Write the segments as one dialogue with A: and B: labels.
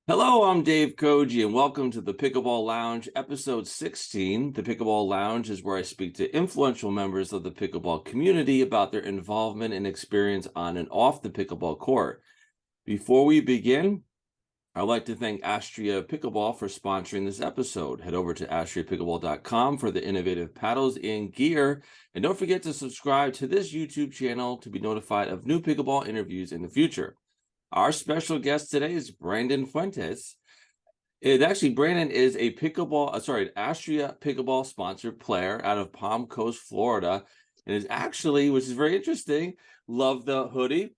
A: Hello, I'm Dave Koji, and welcome to the Pickleball Lounge, episode 16. The Pickleball Lounge is where I speak to influential members of the pickleball community about their involvement and experience on and off the pickleball court. Before we begin, I'd like to thank Astria Pickleball for sponsoring this episode. Head over to astriapickleball.com for the innovative paddles and gear, and don't forget to subscribe to this YouTube channel to be notified of new pickleball interviews in the future. Our special guest today is Brandon Fuentes. Brandon is a Astria Pickleball sponsored player out of Palm Coast, Florida, and is actually, which is very interesting, love the hoodie.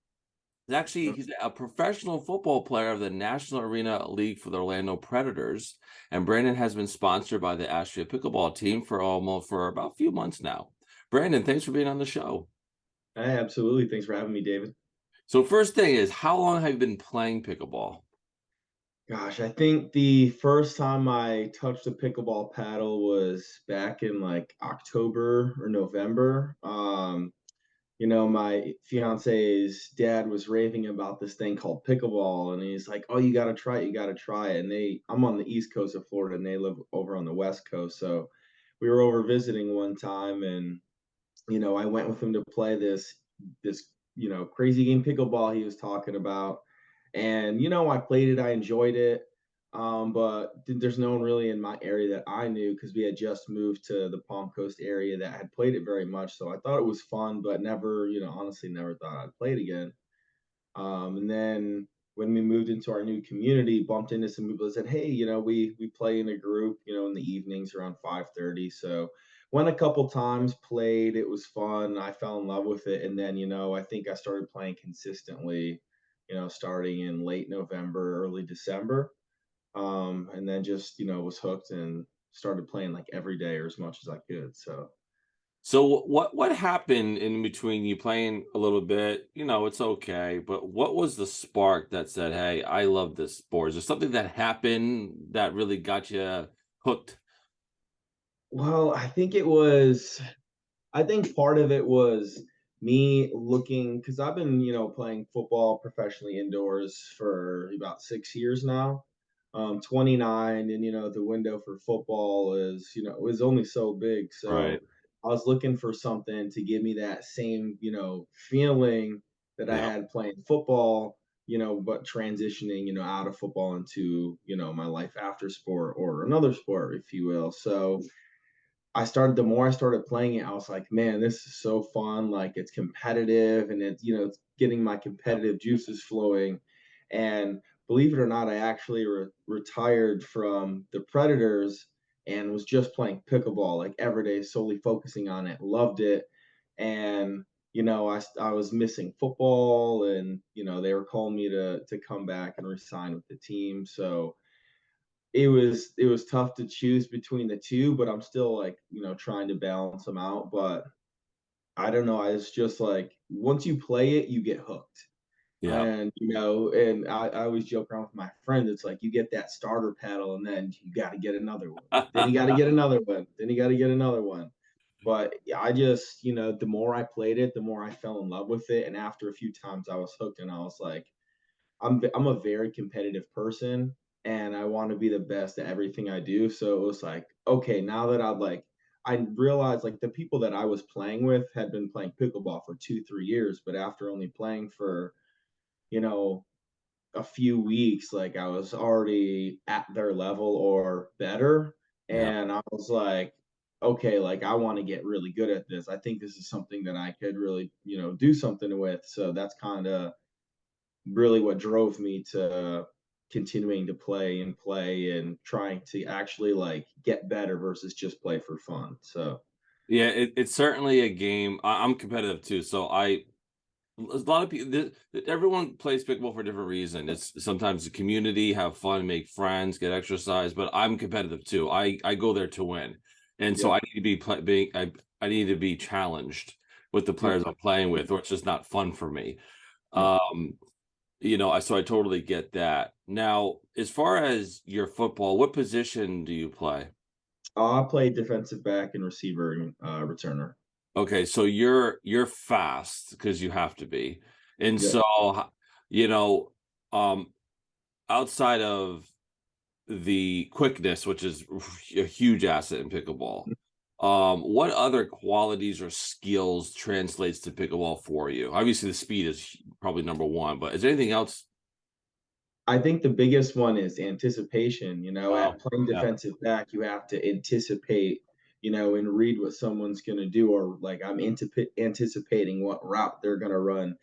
A: He's a professional football player of the National Arena League for the Orlando Predators, and Brandon has been sponsored by the Astria Pickleball team for about a few months now. Brandon, thanks for being on the show.
B: Hey, absolutely. Thanks for having me, David.
A: So first thing is, how long have you been playing pickleball?
B: Gosh, I think the first time I touched a pickleball paddle was back in like October or November. My fiance's dad was raving about this thing called pickleball, and he's like, "Oh, you got to try it. You got to try it." I'm on the East Coast of Florida, and they live over on the West Coast. So we were over visiting one time, and I went with him to play this crazy game pickleball he was talking about. And I played it, I enjoyed it. But there's no one really in my area that I knew because we had just moved to the Palm Coast area that had played it very much. So I thought it was fun, but never, honestly never thought I'd play it again. And then when we moved into our new community, bumped into some people that said, "Hey, we play in a group, in the evenings around 5:30." So went a couple times, played. It was fun. I fell in love with it, and then I think I started playing consistently, starting in late November, early December, and then just was hooked and started playing like every day or as much as I could. So
A: So what happened in between you playing a little bit? It's okay, but what was the spark that said, "Hey, I love this sport"? Is there something that happened that really got you hooked?
B: well, I think part of it was me looking because I've been, playing football professionally indoors for about 6 years now. 29, and the window for football is only so big.
A: Right.
B: So I was looking for something to give me that same, feeling that I
A: Yeah.
B: had playing football, but transitioning, out of football into, my life after sport or another sport, if you will. So the more I started playing it, I was like, man, this is so fun. Like it's competitive and it's getting my
A: Yeah.
B: competitive juices flowing. And believe it or not, I actually retired from the Predators and was just playing pickleball like every day, solely focusing on it. Loved it. And, I was missing football and, they were calling me to come back and resign with the team. So, it was tough to choose between the two, but I'm still like, trying to balance them out. But I don't know. It's just like once you play it, you get hooked.
A: Yeah.
B: And I always joke around with my friends. It's like you get that starter paddle, and then you got to get another one. Then you got to get another one. Then you got to get another one. But yeah, I just, the more I played it, the more I fell in love with it. And after a few times, I was hooked, and I was like, I'm a very competitive person and I want to be the best at everything I do. So it was like, okay, now that I realized like the people that I was playing with had been playing pickleball for 2, 3 years, but after only playing for, you know, a few weeks, like I was already at their level or better.
A: Yeah.
B: And I was like, okay, like I want to get really good at this. I think this is something that I could really, do something with. So that's kind of really what drove me to continuing to play and trying to actually like get better versus just play for fun. So
A: Yeah, it's certainly a game. I'm competitive too, so a lot of people, everyone plays pickleball for a different reason. It's sometimes the community, have fun, make friends, get exercise, but I'm competitive too. I go there to win. And so I
B: yep,
A: need to be being I need to be challenged with the
B: yep,
A: players I'm playing with, or it's just not fun for me.
B: yep.
A: Um, so I totally get that. Now, as far as your football, what position do you play?
B: I play defensive back and receiver and returner.
A: Okay, so you're fast because you have to be. And
B: Yep.
A: so, you know, um outside of the quickness, which is a huge asset in pickleball, what other qualities or skills translates to pickleball for you? Obviously, the speed is probably number one, but is there anything else?
B: I think the biggest one is anticipation. At
A: Oh,
B: playing
A: yeah,
B: defensive back, you have to anticipate, and read what someone's going to do, or like I'm anticipating what route they're going to run,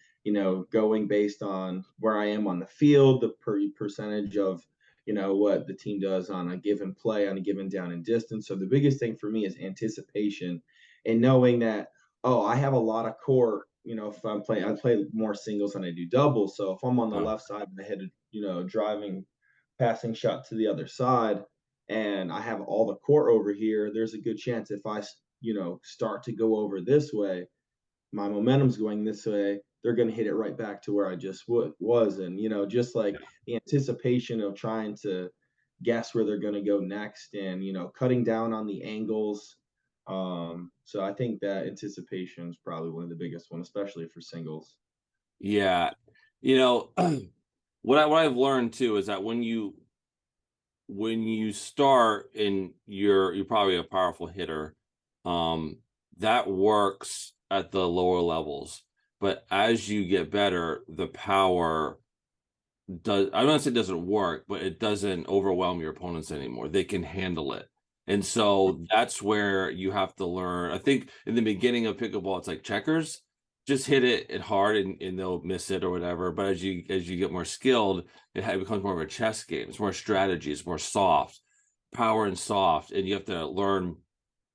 B: going based on where I am on the field, the percentage of, what the team does on a given play, on a given down and distance. So the biggest thing for me is anticipation and knowing that, oh, I have a lot of court. If I'm playing, I play more singles than I do doubles. So if I'm on the
A: oh,
B: left side and I hit a driving passing shot to the other side and I have all the court over here, there's a good chance if I, start to go over this way, my momentum's going this way, they're going to hit it right back to where I just was. And, just like the anticipation of trying to guess where they're going to go next and, cutting down on the angles. So I think that anticipation is probably one of the biggest one, especially for singles.
A: yeah. You know, what I've learned too is that when you start and you're probably a powerful hitter, um, that works at the lower levels. But as you get better, the power does, I don't say it doesn't work, but it doesn't overwhelm your opponents anymore. They can handle it. And so that's where you have to learn. I think in the beginning of pickleball, it's like checkers. Just hit it hard and they'll miss it or whatever. But as you get more skilled, it becomes more of a chess game. It's more strategy, it's more soft, power and soft, and you have to learn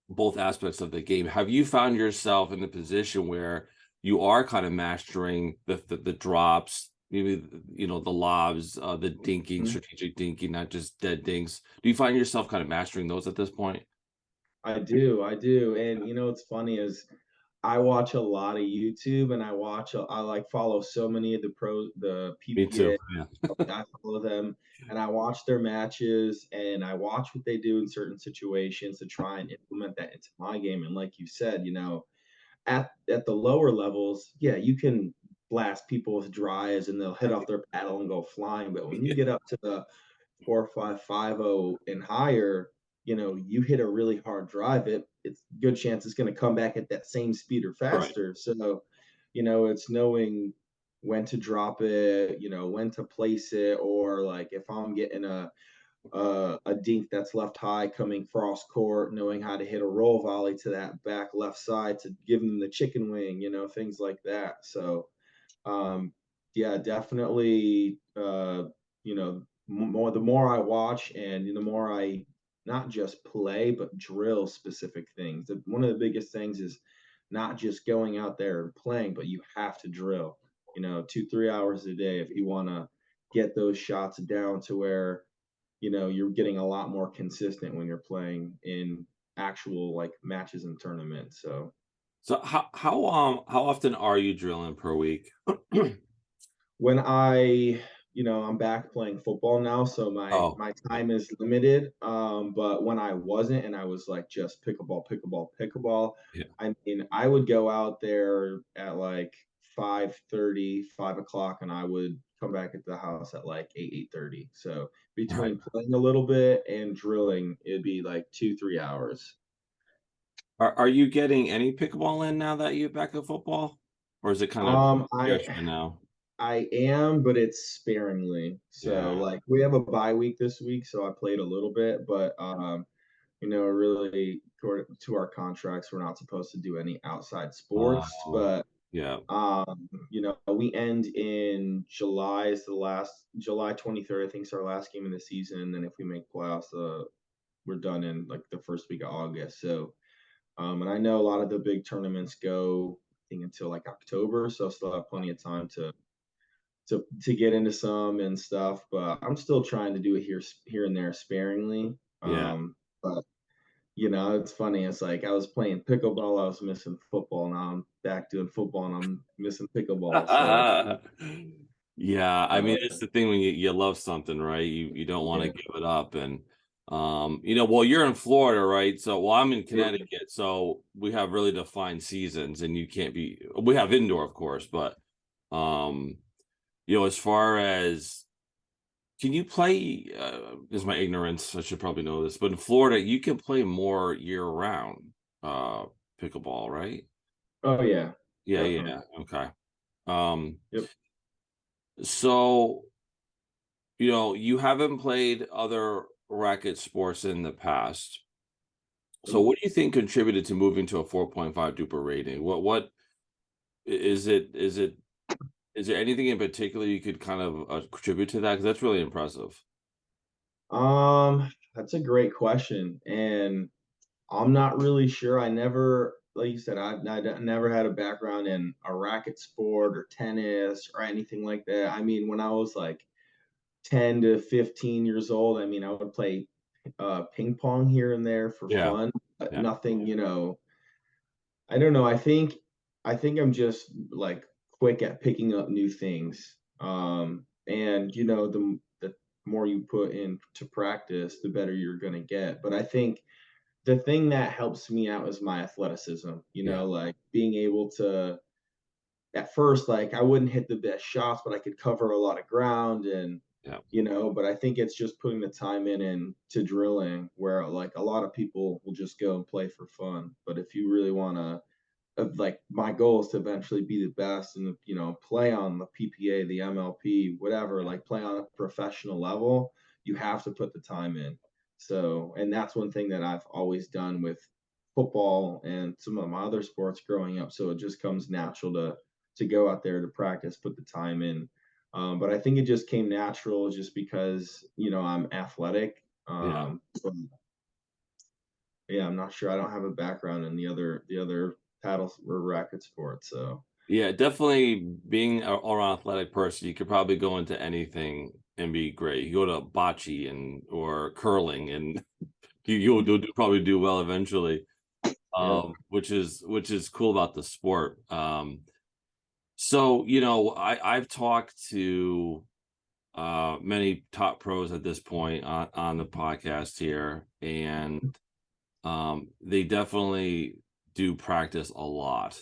A: both aspects of the game. Have you found yourself in the position where you are kind of mastering the drops, maybe the lobs, the dinking,
B: Mhm.
A: strategic dinking, not just dead dinks? Do you find yourself kind of mastering those at this point?
B: I do. And what's funny is I watch a lot of YouTube and I like follow so many of the
A: Me too.
B: PPA.
A: Yeah.
B: I follow them and I watch their matches and I watch what they do in certain situations to try and implement that into my game. And like you said, at the lower levels, yeah, you can blast people with drives and they'll hit off their paddle and go flying. But when you get up to the 4.550 and higher, you hit a really hard drive, it's good chance it's going to come back at that same speed or
A: Right.
B: faster. So, it's knowing when to drop it, when to place it, or like if I'm getting a dink that's left high coming cross court, knowing how to hit a roll volley to that back left side to give them the chicken wing, things like that. So yeah, definitely. The more I watch and the more I not just play but drill specific things. One of the biggest things is not just going out there and playing, but you have to drill. 2-3 hours a day if you want to get those shots down to where you're getting a lot more consistent when you're playing in actual like matches and tournaments. So
A: So how often are you drilling per week?
B: when I'm back playing football now, so
A: Oh,
B: my
A: yeah,
B: time is limited. But when I wasn't and I was like just pickleball, pickleball, pickleball,
A: yeah.
B: I mean, I would go out there at like 5:30, 5 o'clock, and I would come back at the house at like 8:30. So
A: Right.
B: between playing a little bit and drilling, it'd be like 2-3 hours.
A: Are you getting any pickleball in now that you're back at football? Or is it kind of
B: Um, I
A: extra now?
B: I am, but it's sparingly. So
A: Yeah.
B: like we have a bye week this week, so I played a little bit, but really according to our contracts, we're not supposed to do any outside sports.
A: Oh,
B: But
A: yeah.
B: we end in July is the last July 23rd, I think is our last game of the season. And then if we make playoffs, we're done in like the first week of August. So and I know a lot of the big tournaments go I think until like October, so I still have plenty of time to get into some and stuff, but I'm still trying to do it here and there sparingly.
A: Yeah.
B: But it's funny. It's like I was playing pickleball, I was missing football. Now I'm back doing football and I'm missing pickleball. So
A: Yeah, I mean
B: uh,
A: it's the thing when you love something, right? You don't want to
B: yeah,
A: give it up. And well, you're in Florida, right? So well, I'm in
B: Yep.
A: Connecticut, so we have really defined seasons and you can't be, we have indoor, of course, but um as far as Can you play, this is my ignorance, I should probably know this, but in Florida, you can play more year-round, uh, pickleball, right?
B: Oh, yeah,
A: Yeah,
B: definitely.
A: yeah, okay. Um,
B: Yep.
A: so, you haven't played other racket sports in the past. So
B: Nope.
A: what do you think contributed to moving to a 4.5 duper rating? Is it is there anything in particular you could kind of, contribute to that? Because that's really impressive.
B: That's a great question, and I'm not really sure. I never, like you said, I never had a background in a racket sport or tennis or anything like that. I mean, when I was like 10 to 15 years old, I mean, I would play ping pong here and there for
A: Yeah,
B: fun, but
A: yeah,
B: nothing, I don't know. I think I'm just like quick at picking up new things. And the more you put into practice, the better you're gonna get. But I think the thing that helps me out is my athleticism,
A: yeah,
B: like being able to at first, like I wouldn't hit the best shots, but I could cover a lot of ground and
A: yeah,
B: but I think it's just putting the time in to drilling where like a lot of people will just go and play for fun. But if you really want to like my goal is to eventually be the best and play on the PPA, the MLP, whatever,
A: yeah,
B: like play on a professional level. You have to put the time in. So, and that's one thing that I've always done with football and some of my other sports growing up. So it just comes natural to go out there to practice, put the time in. But I think it just came natural just because I'm athletic.
A: yeah.
B: So yeah, I'm not sure. I don't have a background in the other paddle or racket sports, so
A: Yeah, definitely being a all-around athletic person, you could probably go into anything and be great. You go to bocce and or curling, and probably do well eventually.
B: yep.
A: Which is cool about the sport. So I've talked to many top pros at this point on the podcast here, and they definitely do practice a lot.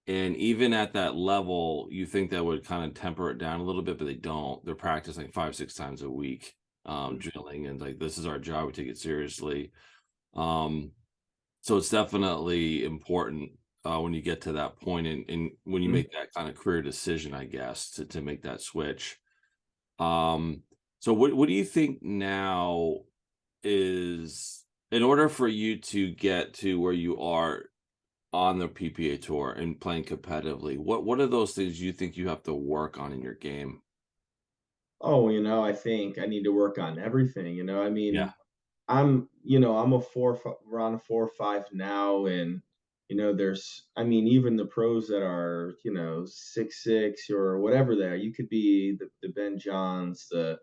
A: And even at that level, you think that would kind of temper it down a little bit, but they don't. They're practicing 5, 6 times a week, drilling, and like this is our job. We take it seriously. Um, so it's definitely important when you get to that point, and when you
B: Mhm.
A: make that kind of career decision, I guess, to make that switch. Um, so what do you think now is in order for you to get to where you are on the PPA tour and playing competitively, what are those things you think you have to work on in your game?
B: Oh, I think I need to work on everything, I
A: Yeah,
B: mean, I'm a we're on a 4 or 5 now, and I mean, even the pros that are 6'6" or whatever they are, you could be the Ben Johns, the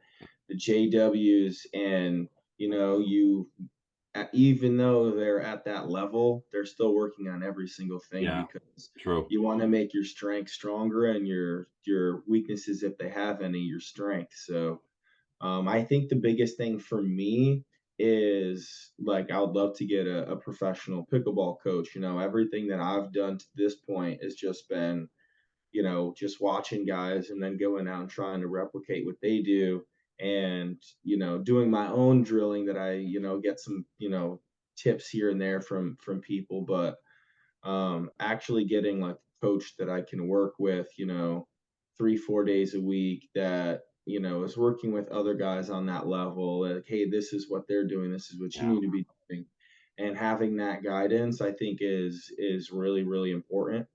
B: JWs, and you even though they're at that level, they're still working on every single thing
A: yeah,
B: because
A: true.
B: you want to make your strength stronger and your weaknesses, if they have any, your strength. So I think the biggest thing for me is like I would love to get a professional pickleball coach. Everything that I've done to this point has just been just watching guys and then going out and trying to replicate what they do and, doing my own drilling that I, get some, tips here and there from people, but actually getting like a coach that I can work with, 3, 4 days a week that, is working with other guys on that level. Like, hey, this is what they're doing, this is what you
A: Yeah,
B: need to be doing. And having that guidance, I think is really, really important.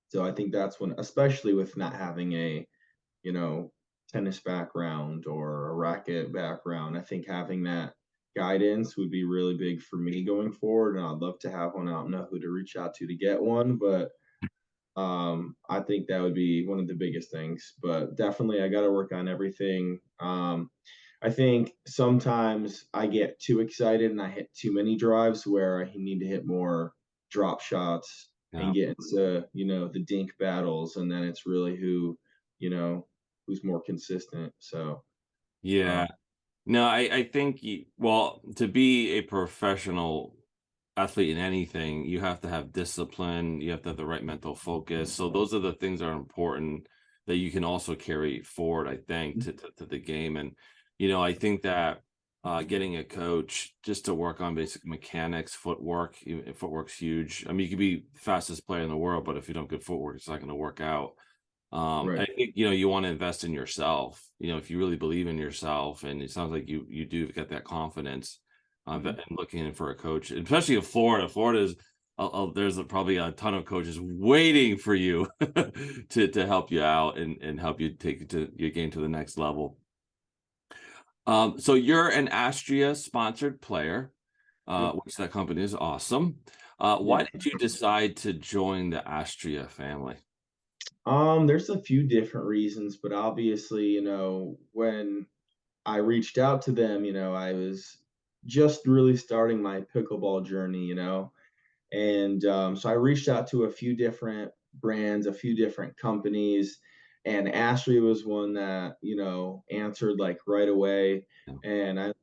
B: So I think that's when, especially with not having a, you know, tennis background or a racket background, I think having that guidance would be really big for me going forward. And I'd love to have one. I don't know who to reach out to get one, but I think that would be one of the biggest things. But definitely, I got to work on everything. I think sometimes I get too excited and I hit too many drives where I need to hit more drop shots and
A: yeah,
B: get into the dink battles, and then it's really you know who's more consistent. So
A: yeah.
B: um,
A: No, I think well, to be a professional athlete in anything, you have to have discipline, you have to have the right mental focus. So those are the things that are important that you can also carry forward, I think,
B: Mhm.
A: to the game. And, I think that getting a coach just to work on basic mechanics, footwork, footwork's huge. I mean, you could be the fastest player in the world, but if you don't have good footwork, it's not going to work out. I
B: Right.
A: think, you want to invest in yourself, if you really believe in yourself, and it sounds like you do get that confidence,
B: Mhm.
A: and looking for a coach, especially in Florida. Florida is, there's probably a ton of coaches waiting for you to help you out and help you take your game to the next level. So you're an Astria sponsored player,
B: Yep.
A: which that company is awesome.
B: Yeah.
A: Why did you decide to join the Astria family?
B: There's a few different reasons, but obviously, when I reached out to them, I was just really starting my pickleball journey, and so I reached out to a few different brands, a few different companies, and Astria was one that, answered like right away.
A: Yeah.
B: And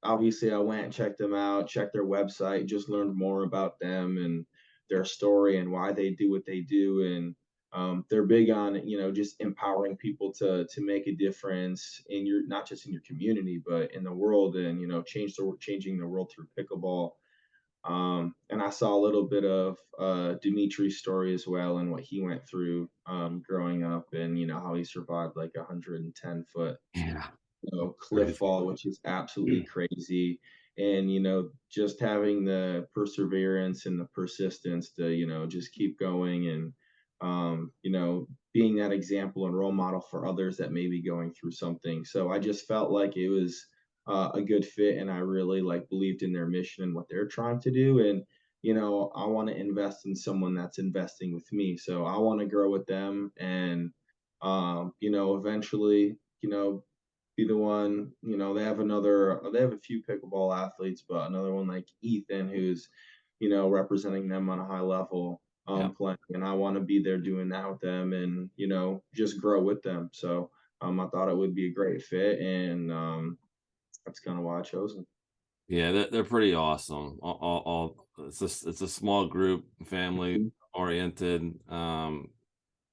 B: obviously I went and checked them out, checked their website, just learned more about them and their story and why they do what they do. And they're big on, just empowering people to make a difference in your, not just in your community, but in the world, and, changing the world through pickleball. And I saw a little bit of Dimitri's story as well and what he went through growing up, and how he survived like a 110-foot
A: Yeah.
B: cliff
A: Crazy.
B: fall, which is absolutely crazy. And just having the perseverance and the persistence to just keep going, and being that example and role model for others that may be going through something. So I just felt like it was a good fit, and I really like believed in their mission and what they're trying to do. And I want to invest in someone that's investing with me, so I want to grow with them. And eventually, be the one. They have a few pickleball athletes, but another one like Ethan, who's representing them on a high level,
A: Yeah.
B: playing, and I want to be there doing that with them, and just grow with them. So I thought it would be a great fit, and that's kind of why I chose them.
A: Yeah, they're pretty awesome. It's a small group, family
B: Mhm.
A: oriented.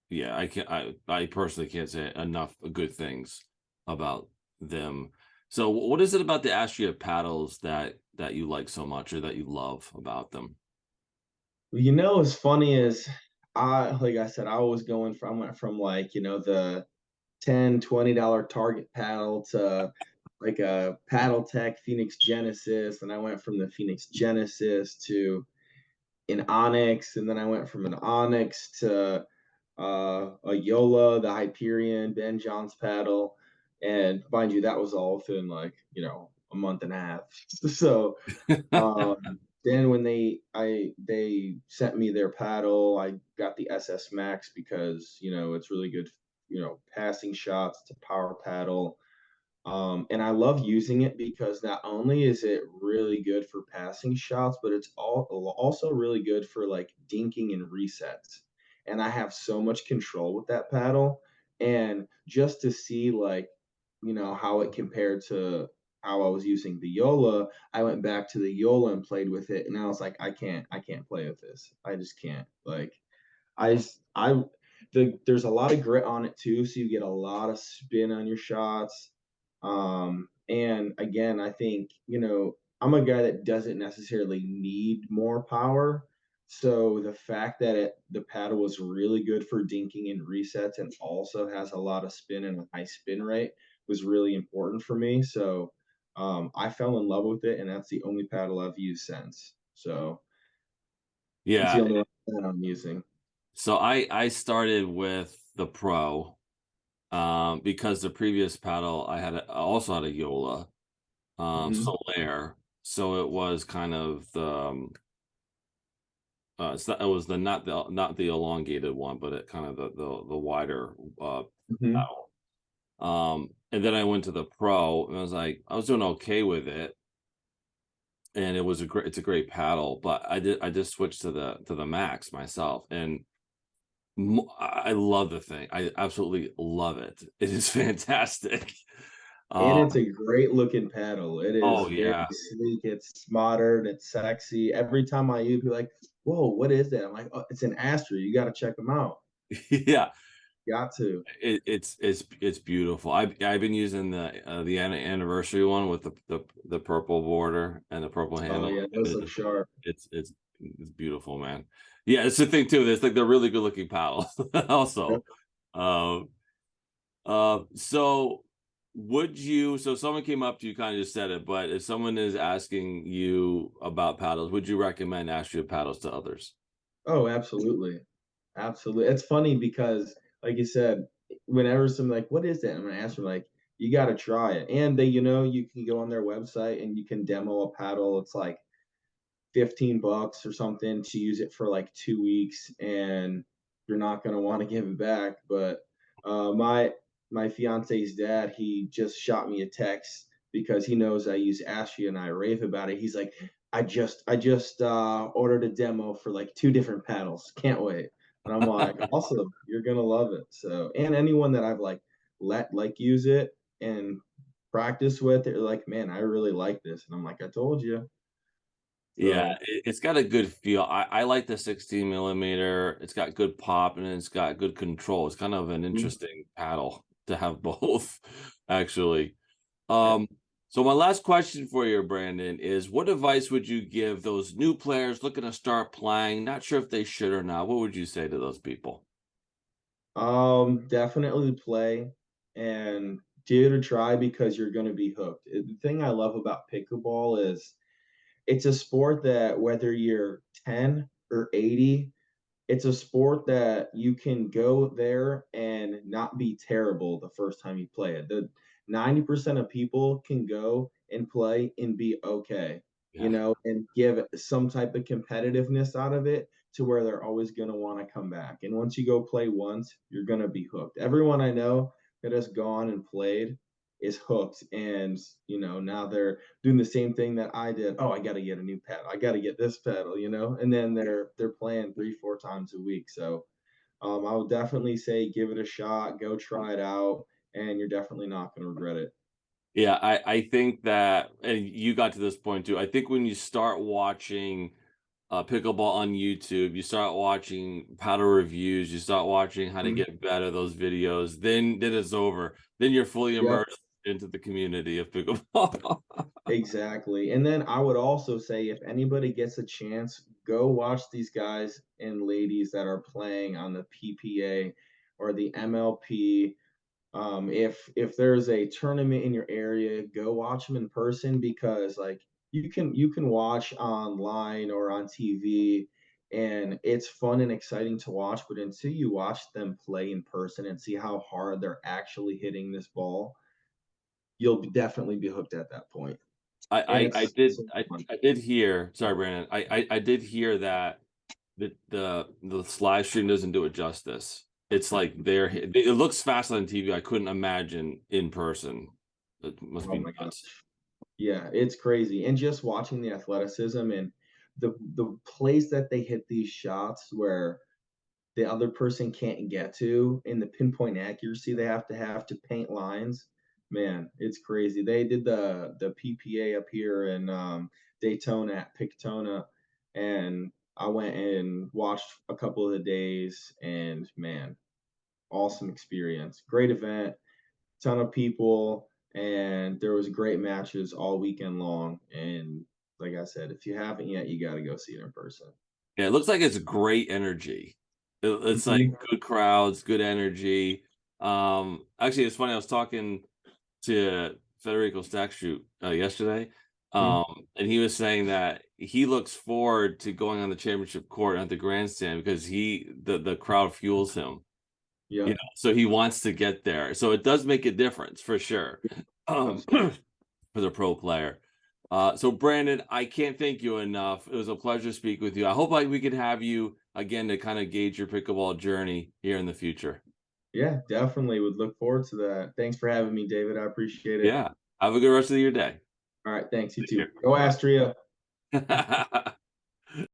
A: Yeah, I personally can't say enough good things about them. So what is it about the Astria paddles that you like so much, or that you love about them?
B: As funny as like I said, I went from like, the $10-20 Target paddle to like a Paddle Tech Phoenix Genesis, and I went from the Phoenix Genesis to an Onyx, and then I went from an Onyx to a Yola, the Hyperion, Ben John's paddle, and mind you, that was all within like a month and a half. So then when they sent me their paddle, I got the SS Max because it's really good, passing shots. It's a power paddle, and I love using it because not only is it really good for passing shots, but it's also really good for like dinking and resets. And I have so much control with that paddle. And just to see like, how it compared to how I was using the Yola, I went back to the Yola and played with it. And I was like, I can't play with this. I just can't. Like, I just, I, there's a lot of grit on it too, so you get a lot of spin on your shots. And again, I think I'm a guy that doesn't necessarily need more power. So the fact that the paddle was really good for dinking and resets, and also has a lot of spin and a high spin rate, was really important for me. So I fell in love with it, and that's the only paddle I've used since. So it's the
A: Yeah,
B: only one that I'm using.
A: so I started with the Pro, because the previous paddle I also had a Yola,
B: Hmm.
A: Solaire. So it was kind of the it was the not the elongated one, but it kind of the wider
B: Hmm.
A: paddle. And then I went to the Pro, and I was doing okay with it, and it's a great paddle, but I just switched to the Max myself, and I love the thing. I absolutely love it. It is fantastic.
B: And
A: Um,
B: it's a great looking paddle. It
A: oh
B: is very
A: yeah,
B: sleek. It's modern. It's sexy. Every time I use, be like, "Whoa, what is that?" I'm like, "Oh, it's an Astra. You got to check them out."
A: yeah.
B: Got to.
A: It's beautiful. I've been using the anniversary one with the purple border and the purple
B: Oh
A: handle.
B: yeah, those look
A: It-
B: sharp.
A: it's beautiful, man. Yeah, it's the thing too. There's like they're really good looking paddles
B: Yep.
A: also. Um, so so someone came up to you, kind of just said it, but if someone is asking you about paddles, would you recommend Astria paddles to others?
B: Oh, absolutely. Absolutely. It's funny because, like you said, whenever something like, what is that? I'm gonna ask them like, you got to try it. And you can go on their website and you can demo a paddle. It's like $15 or something to use it for like 2 weeks, and you're not going to want to give it back. But my fiance's dad, he just shot me a text because he knows I use Astria and I rave about it. He's like, I just ordered a demo for like two different paddles, can't wait. And I'm like, awesome, you're gonna love it. So, and anyone that I've let use it and practice with, they're like, man, I really like this. And I'm like, I told you.
A: Yeah,
B: So
A: it's got a good feel. I like the 16 millimeter. It's got good pop and it's got good control. It's kind of an
B: mm,
A: interesting paddle to have both, actually.
B: yeah.
A: Um, so my last question for you, Brandon, is what advice would you give those new players looking to start playing, not sure if they should or not? What would you say to those people?
B: Definitely play and give it a try because you're going to be hooked. The thing I love about pickleball is it's a sport that whether you're 10 or 80, it's a sport that you can go there and not be terrible the first time you play it. The 90% of people can go and play and be okay,
A: Yeah.
B: and give some type of competitiveness out of it to where they're always going to want to come back. And once you go play once, you're going to be hooked. Everyone I know that has gone and played is hooked, and now they're doing the same thing that I did. Oh, I got to get a new pedal. I got to get this pedal, and then they're playing 3, 4 times a week. So I would definitely say give it a shot, go try it out, and you're definitely not going to regret it.
A: Yeah, I think that, and you got to this point too. I think when you start watching pickleball on YouTube, you start watching paddle reviews, you start watching how to
B: Mhm.
A: get better those videos, then it's over. Then you're fully
B: Yep,
A: immersed into the community of pickleball.
B: exactly. And then I would also say if anybody gets a chance, go watch these guys and ladies that are playing on the PPA or the MLP. If there's a tournament in your area, go watch them in person because like you can watch online or on TV, and it's fun and exciting to watch. But until you watch them play in person and see how hard they're actually hitting this ball, you'll definitely be hooked at that point. And
A: I
B: it's
A: did
B: so fun.
A: I did hear, sorry, Brandon, I did hear that the live stream doesn't do it justice. It's like it looks fast on TV. I couldn't imagine in person. It must
B: Oh
A: be
B: my
A: nuts.
B: gosh. Yeah, it's crazy. And just watching the athleticism and the place that they hit these shots where the other person can't get to and the pinpoint accuracy they have to paint lines. Man, it's crazy. They did the PPA up here in Daytona at Pictona, and I went and watched a couple of the days, and man, awesome experience. Great event, ton of people, and there was great matches all weekend long. And like I said, if you haven't yet, you got to go see it in person.
A: Yeah, it looks like it's great energy. It's like
B: Mhm.
A: good crowds, good energy. Actually, it's funny. I was talking to Federico Stackshoot yesterday,
B: Mhm.
A: and he was saying that he looks forward to going on the championship court at the grandstand because the crowd fuels him.
B: Yeah.
A: So he wants to get there. So it does make a difference for sure.
B: Absolutely.
A: For the pro player. So Brandon, I can't thank you enough. It was a pleasure to speak with you. I hope we could have you again to kind of gauge your pickleball journey here in the future.
B: Yeah, definitely would look forward to that. Thanks for having me, David. I appreciate it.
A: Yeah. Have a good rest of your day.
B: All right, thanks. You
A: Take
B: too.
A: care.
B: Go
A: Bye.
B: Astria.